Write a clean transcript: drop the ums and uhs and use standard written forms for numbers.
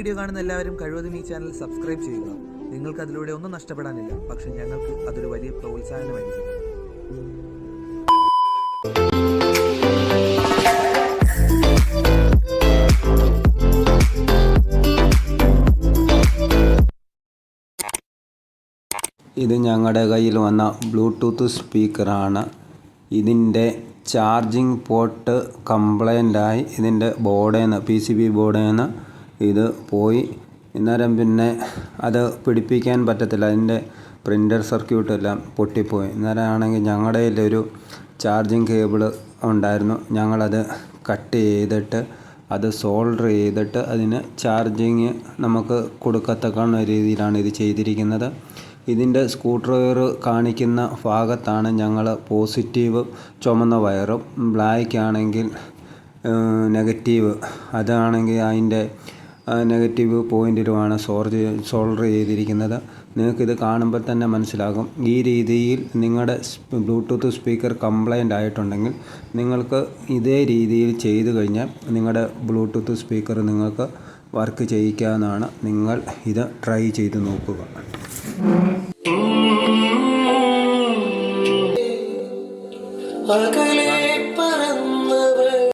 Video കാണുന്ന എല്ലാവരും കഴിവതും ഈ ചാനൽ സബ്സ്ക്രൈബ് ചെയ്യുക. നിങ്ങൾക്ക് അതിലൂടെ ഒന്നും നഷ്ടപ്പെടാനില്ല, പക്ഷെ ഞങ്ങൾക്ക് അതൊരു വലിയ പ്രോത്സാഹനമായിരിക്കും. ഇത് ഞങ്ങളുടെ കയ്യിൽ വന്ന ബ്ലൂടൂത്ത് സ്പീക്കറാണ്. ഇതിൻ്റെ ചാർജിങ് പോർട്ട് കംപ്ലൈൻ്റായി ഇതിൻ്റെ PCB ബോർഡിൽ നിന്ന് ഇത് പോയി. അന്നേരം പിന്നെ അത് പിടിപ്പിക്കാൻ പറ്റത്തില്ല. അതിൻ്റെ പ്രിൻ്റർ സർക്യൂട്ടെല്ലാം പൊട്ടിപ്പോയി. അന്നേരം ആണെങ്കിൽ ഞങ്ങളുടെ കയ്യിലൊരു ചാർജിങ് കേബിൾ ഉണ്ടായിരുന്നു. ഞങ്ങളത് കട്ട് ചെയ്തിട്ട് അത് സോൾഡർ ചെയ്തിട്ട് അതിന് ചാർജിങ് നമുക്ക് കൊടുക്കത്തക്ക രീതിയിലാണ് ഇത് ചെയ്തിരിക്കുന്നത്. ഇതിൻ്റെ സ്ക്രൂ ഡ്രൈവർ കാണിക്കുന്ന ഭാഗത്താണ് ഞങ്ങൾ പോസിറ്റീവ് ചുമന്ന വയറും ബ്ലാക്ക് ആണെങ്കിൽ നെഗറ്റീവ്, അതാണെങ്കിൽ അതിൻ്റെ നെഗറ്റീവ് പോയിൻറ്റിലുമാണ് സോൾഡർ ചെയ്തിരിക്കുന്നത്. നിങ്ങൾക്കിത് കാണുമ്പോൾ തന്നെ മനസ്സിലാകും. ഈ രീതിയിൽ നിങ്ങളുടെ ബ്ലൂടൂത്ത് സ്പീക്കർ കംപ്ലൈൻ്റ് ആയിട്ടുണ്ടെങ്കിൽ നിങ്ങൾക്ക് ഇതേ രീതിയിൽ ചെയ്തു കഴിഞ്ഞാൽ നിങ്ങളുടെ ബ്ലൂടൂത്ത് സ്പീക്കർ നിങ്ങൾക്ക് വർക്ക് ചെയ്യിക്കാവുന്നതാണ്. നിങ്ങൾ ഇത് ട്രൈ ചെയ്ത് നോക്കുക. അകലെ